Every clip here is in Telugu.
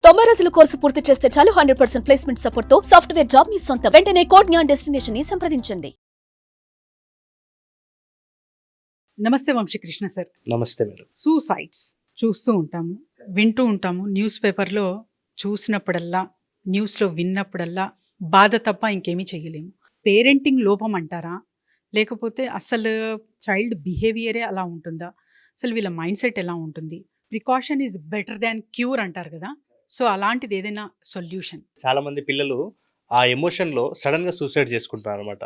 90 రోజుల కోర్సు పూర్తి చేస్తే చాలు 100% ప్లేస్మెంట్ సపోర్ట్ తో సాఫ్ట్వేర్ జాబ్ మీ సొంతం. వెంటనే కోడ్ జ్ఞాన్ డెస్టినేషన్ ని సంప్రదించండి. నమస్తే వంశీకృష్ణ సార్. నమస్తే మేడం. సూసైడ్స్ చూస్తూ ఉంటాము, వింటూ ఉంటాము. న్యూస్ పేపర్లో చూసినప్పుడల్లా, న్యూస్లో విన్నప్పుడల్లా బాధ తప్ప ఇంకేమీ చేయలేము. పేరెంటింగ్ లోపం అంటారా, లేకపోతే అసలు చైల్డ్ బిహేవియరే అలా ఉంటుందా, అసలు వీళ్ళ మైండ్ సెట్ ఎలా ఉంటుంది? Precaution is better than cure అంటారు కదా, సో అలాంటిది ఏదైనా సొల్యూషన్? చాలా మంది పిల్లలు ఆ ఎమోషన్లో సడన్గా సూసైడ్ చేసుకుంటున్నారు అనమాట.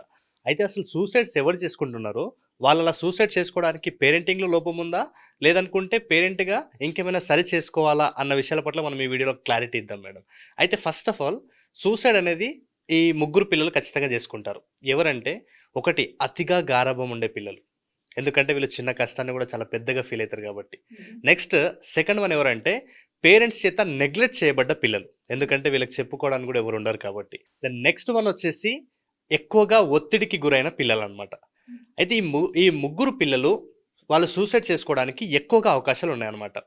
అయితే అసలు సూసైడ్స్ ఎవరు చేసుకుంటున్నారో, వాళ్ళు అలా సూసైడ్ చేసుకోవడానికి పేరెంటింగ్లో లోపం ఉందా, లేదనుకుంటే పేరెంట్గా ఇంకేమైనా సరి చేసుకోవాలా అన్న విషయాల పట్ల మనం ఈ వీడియోలో క్లారిటీ ఇద్దాం మేడం. అయితే ఫస్ట్ ఆఫ్ ఆల్ సూసైడ్ అనేది ఈ ముగ్గురు పిల్లలు ఖచ్చితంగా చేసుకుంటారు. ఎవరంటే, ఒకటి అతిగా గారాబం ఉండే పిల్లలు, ఎందుకంటే వీళ్ళు చిన్న కష్టాన్ని కూడా చాలా పెద్దగా ఫీల్ అవుతారు కాబట్టి. నెక్స్ట్ సెకండ్ వన్ ఎవరంటే, పేరెంట్స్ చేత నెగ్లెక్ట్ చేయబడ్డ పిల్లలు, ఎందుకంటే వీళ్ళకి చెప్పుకోవడానికి కూడా ఎవరు ఉండరు కాబట్టి. దెన్ నెక్స్ట్ వన్ వచ్చేసి ఎక్కువగా ఒత్తిడికి గురైన పిల్లలు అనమాట. అయితే ఈ ముగ్గురు పిల్లలు వాళ్ళు సూసైడ్ చేసుకోవడానికి ఎక్కువగా అవకాశాలు ఉన్నాయన్నమాట.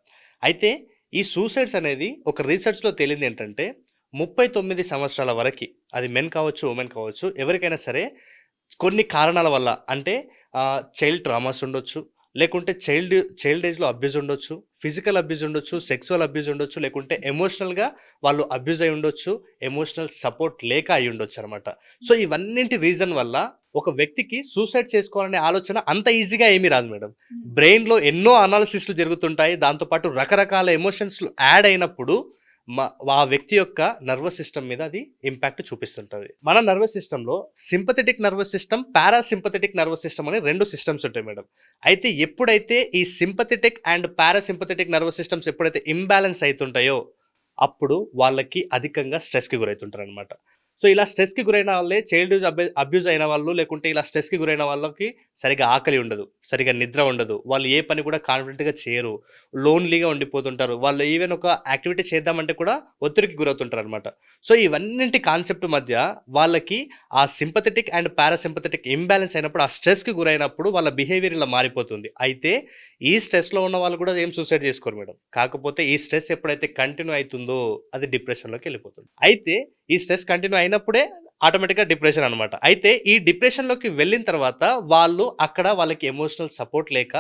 అయితే ఈ సూసైడ్స్ అనేది ఒక రీసెర్చ్లో తేలింది ఏంటంటే, 39 సంవత్సరాల వరకు, అది మెన్ కావచ్చు ఉమెన్ కావచ్చు, ఎవరికైనా సరే కొన్ని కారణాల వల్ల, అంటే చైల్డ్ ట్రామాస్ ఉండొచ్చు, లేకుంటే చైల్డ్ ఏజ్లో అబ్యూజ్ ఉండొచ్చు, ఫిజికల్ అబ్యూజ్ ఉండొచ్చు, సెక్సువల్ అబ్యూజ్ ఉండొచ్చు, లేకుంటే ఎమోషనల్గా వాళ్ళు అబ్యూజ్ అయి ఉండొచ్చు, ఎమోషనల్ సపోర్ట్ లేక అయి ఉండొచ్చు అనమాట. సో ఇవన్నింటి రీజన్ వల్ల ఒక వ్యక్తికి సూసైడ్ చేసుకోవాలనే ఆలోచన అంత ఈజీగా ఏమీ రాదు మేడం. బ్రెయిన్లో ఎన్నో అనాలిసిస్లు జరుగుతుంటాయి, దాంతోపాటు రకరకాల ఎమోషన్స్లు యాడ్ అయినప్పుడు ఆ వ్యక్తి యొక్క నర్వస్ సిస్టమ్ మీద అది ఇంపాక్ట్ చూపిస్తుంటుంది. మన నర్వస్ సిస్టంలో sympathetic nervous system, parasympathetic nervous system అనే 2 సిస్టమ్స్ ఉంటాయి మేడం. అయితే ఎప్పుడైతే ఈ sympathetic and parasympathetic nervous systems ఎప్పుడైతే ఇంబ్యాలెన్స్ అవుతుంటాయో, అప్పుడు వాళ్ళకి అధికంగా స్ట్రెస్కి గురవుతుంటారు అనమాట. సో ఇలా స్ట్రెస్కి గురైన వాళ్ళే చైల్డ్ అబ్యూజ్ అయిన వాళ్ళు, లేకుంటే ఇలా స్ట్రెస్కి గురైన వాళ్ళకి సరిగా ఆకలి ఉండదు, సరిగా నిద్ర ఉండదు, వాళ్ళు ఏ పని కూడా కాన్ఫిడెంట్గా చేయరు, లోన్లీగా ఉండిపోతుంటారు, వాళ్ళు ఈవెన్ ఒక యాక్టివిటీ చేద్దామంటే కూడా ఒత్తిడికి గురవుతుంటారు అనమాట. సో ఇవన్నింటి కాన్సెప్ట్ మధ్య వాళ్ళకి ఆ సింపథెటిక్ అండ్ పారాసింపథెటిక్ ఇంబ్యాలెన్స్ అయినప్పుడు, ఆ స్ట్రెస్కి గురైనప్పుడు వాళ్ళ బిహేవియర్ ఇలా మారిపోతుంది. అయితే ఈ స్ట్రెస్లో ఉన్న వాళ్ళు కూడా ఏం సూసైడ్ చేసుకోరు మేడం. కాకపోతే ఈ స్ట్రెస్ ఎప్పుడైతే కంటిన్యూ అవుతుందో అది డిప్రెషన్లోకి వెళ్ళిపోతుంది. అయితే ఈ స్ట్రెస్ కంటిన్యూ అయినప్పుడే ఆటోమేటిక్గా డిప్రెషన్ అనమాట. అయితే ఈ డిప్రెషన్లోకి వెళ్ళిన తర్వాత వాళ్ళకి ఎమోషనల్ సపోర్ట్ లేక,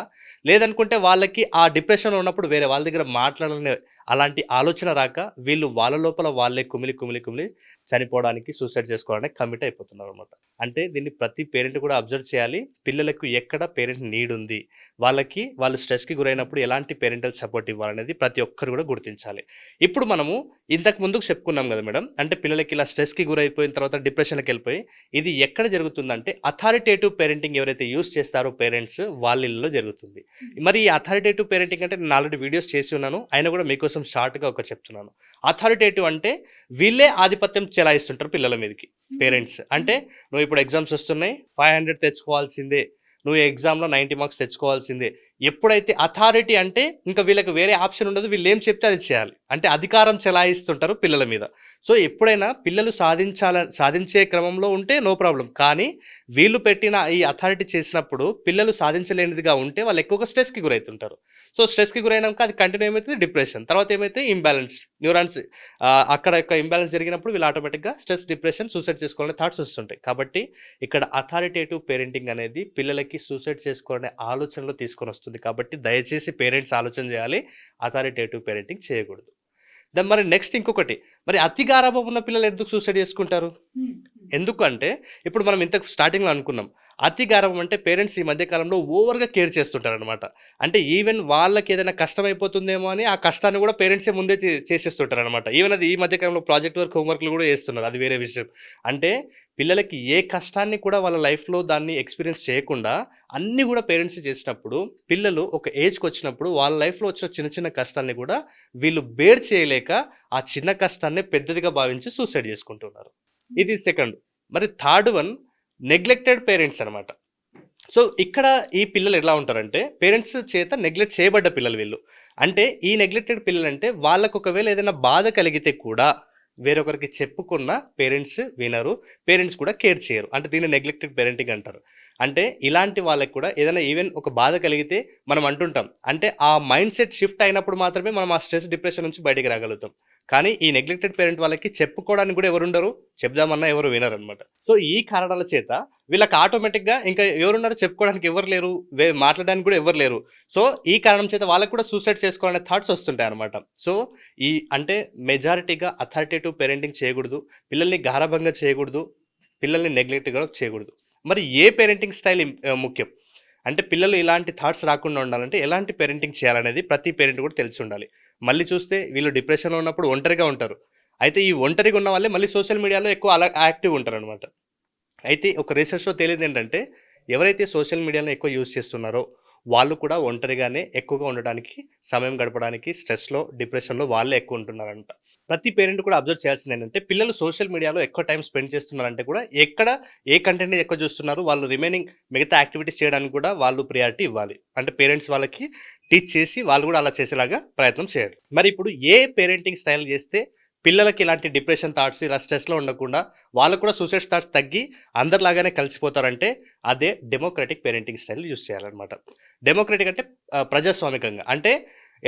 లేదనుకుంటే వాళ్ళకి ఆ డిప్రెషన్లో ఉన్నప్పుడు వేరే వాళ్ళ దగ్గర మాట్లాడాలనే అలాంటి ఆలోచన రాక, వీళ్ళు వాళ్ళ లోపల వాళ్ళే కుమిలి చనిపోవడానికి, సూసైడ్ చేసుకోవడానికి కమిట్ అయిపోతున్నారు అనమాట. అంటే దీన్ని ప్రతి పేరెంట్ కూడా అబ్జర్వ్ చేయాలి. పిల్లలకు ఎక్కడ పేరెంట్ నీడ్ ఉంది, వాళ్ళు స్ట్రెస్కి గురైనప్పుడు ఎలాంటి పేరెంటల్ సపోర్ట్ ఇవ్వాలనేది ప్రతి ఒక్కరు కూడా గుర్తించాలి. ఇప్పుడు మనము ఇంతకు ముందుకు చెప్పుకున్నాం కదా మేడం, అంటే పిల్లలకి ఇలా స్ట్రెస్కి గురైపోయిన తర్వాత డిప్రెషన్కి వెళ్ళిపోయి, ఇది ఎక్కడ జరుగుతుందంటే అథారిటేటివ్ పేరెంటింగ్ ఎవరైతే యూస్ చేస్తారో పేరెంట్స్, వాళ్ళ ఇళ్ళలో జరుగుతుంది. మరి ఈ అథారిటేటివ్ పేరెంటింగ్ అంటే నేను ఆల్రెడీ వీడియోస్ చేసి ఉన్నాను, అయినా కూడా మీకోసం షార్ట్గా ఒక చెప్తున్నాను. అథారిటేటివ్ అంటే వీళ్ళే ఆధిపత్యం చెలాయిస్తుంటారు పిల్లల మీదకి. పేరెంట్స్ అంటే, నువ్వు ఇప్పుడు ఎగ్జామ్స్ వస్తున్నాయి, 500 తెచ్చుకోవాల్సిందే, నువ్వు ఎగ్జామ్లో 90 మార్క్స్ తెచ్చుకోవాల్సిందే. ఎప్పుడైతే అథారిటీ అంటే ఇంకా వీళ్ళకి వేరే ఆప్షన్ ఉండదు, వీళ్ళు ఏం చెప్తే అది చేయాలి, అంటే అధికారం చెలాయిస్తుంటారు పిల్లల మీద. సో ఎప్పుడైనా పిల్లలు సాధించే క్రమంలో ఉంటే నో ప్రాబ్లం, కానీ వీళ్ళు పెట్టిన ఈ అథారిటీ చేసినప్పుడు పిల్లలు సాధించలేనిదిగా ఉంటే వాళ్ళు ఎక్కువగా స్ట్రెస్కి గురవుతుంటారు. సో స్ట్రెస్కి గురైనాక అది కంటిన్యూ ఏమవుతుంది, డిప్రెషన్. తర్వాత ఏమైతే ఇంబ్యాలెన్స్ న్యూరాన్స్, అక్కడ యొక్క ఇంబ్యాలెన్స్ జరిగినప్పుడు వీళ్ళు ఆటోమేటిక్గా స్ట్రెస్, డిప్రెషన్, సూసైడ్ చేసుకోవాలనే థాట్స్ వస్తుంటాయి. కాబట్టి ఇక్కడ అథారిటేటివ్ పేరెంటింగ్ అనేది పిల్లలకి సూసైడ్ చేసుకోవాలనే ఆలోచనలో తీసుకొని వస్తుంది. కాబట్టి దయచేసి పేరెంట్స్ ఆలోచన చేయాలి, అథారిటేటివ్ పేరెంటింగ్ చేయకూడదు. దాని మరి నెక్స్ట్ ఇంకొకటి, మరి అతి గారాబం ఉన్న పిల్లలు ఎందుకు సూసైడ్ చేసుకుంటారు? ఎందుకంటే ఇప్పుడు మనం ఇంతకు స్టార్టింగ్లో అనుకున్నాం, అతి గారాబం అంటే పేరెంట్స్ ఈ మధ్యకాలంలో ఓవర్గా కేర్ చేస్తుంటారు అనమాట. అంటే ఈవెన్ వాళ్ళకి ఏదైనా కష్టం అయిపోతుందేమో అని ఆ కష్టాన్ని కూడా పేరెంట్సే ముందే చేసేస్తుంటారు అనమాట. ఈవెన్ అది ఈ మధ్యకాలంలో ప్రాజెక్ట్ వర్క్, హోంవర్క్లు కూడా చేస్తున్నారు, అది వేరే విషయం. అంటే పిల్లలకి ఏ కష్టాన్ని కూడా వాళ్ళ లైఫ్లో దాన్ని ఎక్స్పీరియన్స్ చేయకుండా అన్నీ కూడా పేరెంట్స్ చేసినప్పుడు, పిల్లలు ఒక ఏజ్కి వచ్చినప్పుడు వాళ్ళ లైఫ్లో వచ్చిన చిన్న చిన్న కష్టాన్ని కూడా వీళ్ళు బేర్ చేయలేక ఆ చిన్న కష్టాన్ని పెద్దదిగా భావించి సూసైడ్ చేసుకుంటున్నారు. ఇది సెకండ్. మరి థర్డ్ వన్, నెగ్లెక్టెడ్ పేరెంట్స్ అనమాట. సో ఇక్కడ ఈ పిల్లలు ఎలా ఉంటారంటే, పేరెంట్స్ చేత నెగ్లెక్ట్ చేయబడ్డ పిల్లలు వీళ్ళు. అంటే ఈ నెగ్లెక్టెడ్ పిల్లలు అంటే, వాళ్ళకు ఒకవేళ ఏదైనా బాధ కలిగితే కూడా వేరొకరికి చెప్పుకున్న పేరెంట్స్ వినరు, పేరెంట్స్ కూడా కేర్ చేయరు. అంటే దీన్ని నెగ్లెక్టెడ్ పేరెంటింగ్ అంటారు. అంటే ఇలాంటి వాళ్ళకి కూడా ఏదైనా ఈవెన్ ఒక బాధ కలిగితే మనం అంటుంటాం, అంటే ఆ మైండ్ సెట్ షిఫ్ట్ అయినప్పుడు మాత్రమే మనం ఆ స్ట్రెస్ డిప్రెషన్ నుంచి బయటికి రాగలుగుతాం. కానీ ఈ నెగ్లెక్టెడ్ పేరెంట్ వాళ్ళకి చెప్పుకోవడానికి కూడా ఎవరు ఉండరు, చెప్దామన్నా ఎవరు వినరు అనమాట. సో ఈ కారణాల చేత వీళ్ళకి ఆటోమేటిక్గా ఇంకా ఎవరున్నారు చెప్పుకోవడానికి ఎవరు లేరు, మాట్లాడడానికి కూడా ఎవరు లేరు. సో ఈ కారణం చేత వాళ్ళకి కూడా సూసైడ్ చేసుకోవాలనే థాట్స్ వస్తుంటాయి అనమాట. సో ఈ అంటే మెజారిటీగా అథారిటేటివ్ పేరెంటింగ్ చేయకూడదు, పిల్లల్ని గారాబంగా చేయకూడదు, పిల్లల్ని నెగ్లెక్ట్గా చేయకూడదు. మరి ఏ పేరెంటింగ్ స్టైల్ ముఖ్యం అంటే పిల్లలు ఇలాంటి థాట్స్ రాకుండా ఉండాలంటే ఎలాంటి పేరెంటింగ్ చేయాలనేది ప్రతి పేరెంట్ కూడా తెలిసి ఉండాలి. మళ్ళీ చూస్తే వీళ్ళు డిప్రెషన్లో ఉన్నప్పుడు ఒంటరిగా ఉంటారు. అయితే ఈ ఒంటరిగా ఉన్న వాళ్ళే మళ్ళీ సోషల్ మీడియాలో ఎక్కువ అలా యాక్టివ్ ఉంటారు అనమాట. అయితే ఒక రీసెర్చ్లో తేలింది ఏంటంటే ఎవరైతే సోషల్ మీడియాలో ఎక్కువ యూజ్ చేస్తున్నారో వాళ్ళు కూడా ఒంటరిగానే ఎక్కువగా ఉండడానికి, సమయం గడపడానికి, స్ట్రెస్లో, డిప్రెషన్లో వాళ్ళే ఎక్కువ ఉంటున్నారంట. ప్రతి పేరెంట్ కూడా అబ్జర్వ్ చేయాల్సింది ఏంటంటే పిల్లలు సోషల్ మీడియాలో ఎక్కువ టైం స్పెండ్ చేస్తున్నారంటే కూడా ఎక్కడ ఏ కంటెంట్ ఎక్కువ చూస్తున్నారు, వాళ్ళు రిమైనింగ్ మిగతా యాక్టివిటీస్ చేయడానికి కూడా వాళ్ళు ప్రియారిటీ ఇవ్వాలి. అంటే పేరెంట్స్ వాళ్ళకి టీచ్ చేసి వాళ్ళు కూడా అలా చేసేలాగా ప్రయత్నం చేయాలి. మరి ఇప్పుడు ఏ పేరెంటింగ్ స్టైల్ చేస్తే పిల్లలకి ఇలాంటి డిప్రెషన్ థాట్స్, ఇలా స్ట్రెస్లో ఉండకుండా వాళ్ళకు కూడా సూసైడ్ థాట్స్ తగ్గి అందరిలాగానే కలిసిపోతారంటే అదే డెమోక్రటిక్ పేరెంటింగ్ స్టైల్ యూస్ చేయాలన్నమాట. డెమోక్రటిక్ అంటే ప్రజాస్వామికంగా, అంటే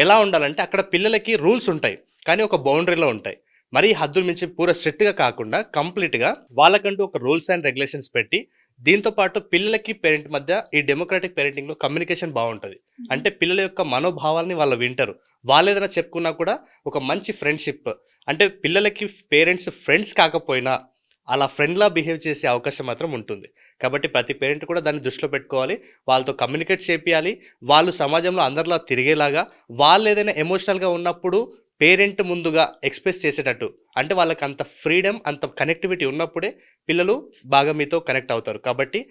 ఎలా ఉండాలంటే అక్కడ పిల్లలకి రూల్స్ ఉంటాయి కానీ ఒక బౌండరీలో ఉంటాయి. మరి హద్దులు మించి పూర స్ట్రిక్ట్గా కాకుండా కంప్లీట్గా వాళ్ళకంటూ ఒక రూల్స్ అండ్ రెగ్యులేషన్స్ పెట్టి, దీంతోపాటు పిల్లలకి పేరెంట్ మధ్య ఈ డెమోక్రటిక్ పేరెంటింగ్లో కమ్యూనికేషన్ బాగుంటుంది. అంటే పిల్లల యొక్క మనోభావాల్ని వాళ్ళు వింటారు. వాళ్ళు ఏదైనా చెప్పుకున్నా కూడా ఒక మంచి ఫ్రెండ్షిప్, అంటే పిల్లలకి పేరెంట్స్ ఫ్రెండ్స్ కాకపోయినా అలా ఫ్రెండ్లా బిహేవ్ చేసే అవకాశం మాత్రం ఉంటుంది. కాబట్టి ప్రతి పేరెంట్ కూడా దాన్ని దృష్టిలో పెట్టుకోవాలి, వాళ్ళతో కమ్యూనికేట్ చేపియాలి, వాళ్ళు సమాజంలో అందరిలా తిరిగేలాగా, వాళ్ళు ఏదైనా ఎమోషనల్గా ఉన్నప్పుడు పేరెంట్ ముందుగా ఎక్స్ప్రెస్ చేసేటట్టు, అంటే వాళ్ళకి అంత ఫ్రీడమ్, అంత కనెక్టివిటీ ఉన్నప్పుడే పిల్లలు బాగా మీతో కనెక్ట్ అవుతారు. కాబట్టి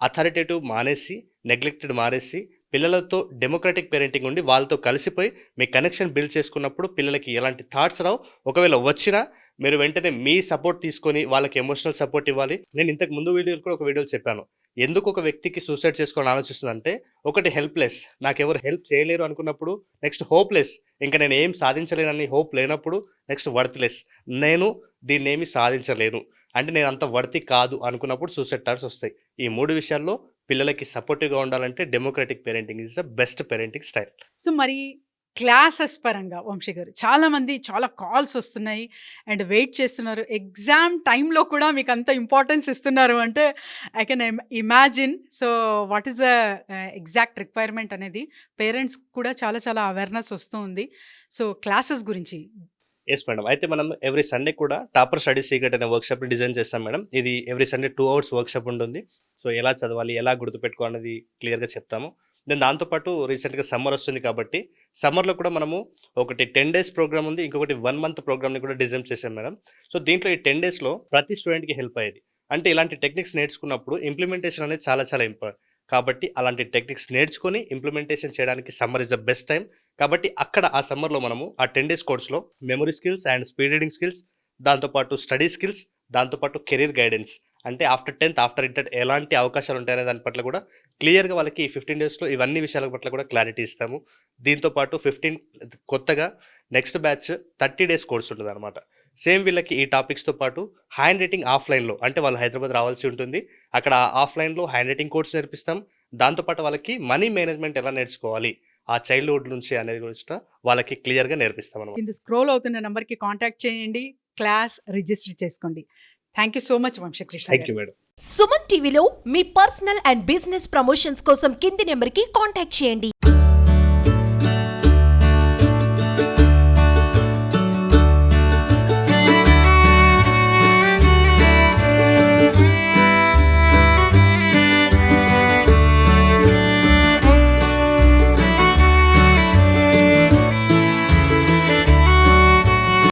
అథారిటేటివ్ మానేసి, నెగ్లెక్టెడ్ మానేసి, పిల్లలతో డెమోక్రటిక్ పేరెంటింగ్ ఉండి వాళ్ళతో కలిసిపోయి మీ కనెక్షన్ బిల్డ్ చేసుకున్నప్పుడు పిల్లలకి ఎలాంటి థాట్స్ రావు. ఒకవేళ వచ్చినా మీరు వెంటనే మీ సపోర్ట్ తీసుకొని వాళ్ళకి ఎమోషనల్ సపోర్ట్ ఇవ్వాలి. నేను ఇంతకు ముందు వీడియోలో కూడా ఒక వీడియోలో చెప్పాను, ఎందుకు ఒక వ్యక్తికి సూసైడ్ చేసుకోవాలని ఆలోచిస్తుందంటే ఒకటి హెల్ప్లెస్, నాకెవరు హెల్ప్ చేయలేరు అనుకున్నప్పుడు, నెక్స్ట్ హోప్లెస్, ఇంకా నేను ఏం సాధించలేనని హోప్ లేనప్పుడు, నెక్స్ట్ వర్త్లెస్, నేను దీన్ని ఏమి సాధించలేను అంటే నేను అంత వర్తి కాదు అనుకున్నప్పుడు సూసైడ్ థాట్స్ వస్తాయి. ఈ 3 విషయాల్లో పిల్లలకి సపోర్టివ్గా ఉండాలంటే democratic parenting is the best parenting style. So మరి క్లాసెస్ పరంగా వంశీ గారు, చాలామంది చాలా కాల్స్ వస్తున్నాయి అండ్ వెయిట్ చేస్తున్నారు. ఎగ్జామ్ టైంలో కూడా మీకు అంత ఇంపార్టెన్స్ ఇస్తున్నారు అంటే I can imagine. So what is the exact requirement అనేది పేరెంట్స్ కూడా చాలా చాలా అవేర్నెస్ వస్తూ ఉంది. సో క్లాసెస్ గురించి. ఎస్ మేడం, అయితే మనం ఎవ్రీ సండే కూడా టాపర్ స్టడీ సీక్రెట్ అనే వర్క్షాప్ని డిజైన్ చేస్తాం మేడం. ఇది ఎవ్రీ సండే 2 hours వర్క్షాప్ ఉంటుంది. సో ఎలా చదవాలి, ఎలా గుర్తుపెట్టుకోవాలనేది క్లియర్గా చెప్తాము. దెన్ దాంతోపాటు రీసెంట్గా సమ్మర్ వస్తుంది కాబట్టి సమ్మర్లో కూడా మనము ఒకటి 10 days ప్రోగ్రామ్ ఉంది, ఇంకొకటి 1 month ప్రోగ్రామ్ని కూడా డిజైన్ చేశాం మేడం. సో దీంట్లో ఈ 10 daysలో ప్రతి స్టూడెంట్కి హెల్ప్ అయ్యేది. అంటే ఇలాంటి టెక్నిక్స్ నేర్చుకున్నప్పుడు ఇంప్లిమెంటేషన్ అనేది చాలా చాలా ఇంపార్టెంట్. కాబట్టి అలాంటి టెక్నిక్స్ నేర్చుకొని ఇంప్లిమెంటేషన్ చేయడానికి summer is the best time. కాబట్టి అక్కడ ఆ సమ్మర్లో మనము ఆ 10 days కోర్స్లో memory skills and speed reading skills, దాంతోపాటు స్టడీ స్కిల్స్, దాంతోపాటు కెరీర్ గైడెన్స్, అంటే ఆఫ్టర్ 10th ఆఫ్టర్ ఇంటర్ ఎలాంటి అవకాశాలు ఉంటాయనే దాని పట్ల కూడా క్లియర్గా వాళ్ళకి ఈ 15 daysలో ఇవన్నీ విషయాల పట్ల కూడా క్లారిటీ ఇస్తాము. దీంతోపాటు 15 కొత్తగా నెక్స్ట్ బ్యాచ్ 30 days కోర్స్ ఉంటుంది అనమాట. సేమ్ వీళ్ళకి ఈ టాపిక్స్తో పాటు హ్యాండ్ రైటింగ్ ఆఫ్లైన్లో, అంటే వాళ్ళు హైదరాబాద్ రావాల్సి ఉంటుంది, అక్కడ ఆఫ్లైన్లో హ్యాండ్ రైటింగ్ కోర్స్ నేర్పిస్తాం. దాంతోపాటు వాళ్ళకి మనీ మేనేజ్మెంట్ ఎలా నేర్చుకోవాలి ఆ చైల్డ్హుడ్ నుంచి అనేది కూడా వాళ్ళకి క్లియర్గా నేర్పిస్తాం అనమాట. కింద స్క్రోల్ అవుతున్న నెంబర్కి కాంటాక్ట్ చేయండి, క్లాస్ రిజిస్టర్ చేసుకోండి. Thank you so much Vamsa Krishna. Thank you madam. Suman టీవీలో మీ పర్సనల్ అండ్ బిజినెస్ ప్రమోషన్స్ కోసం కింది నెంబర్కి కాంటాక్ట్ చేయండి.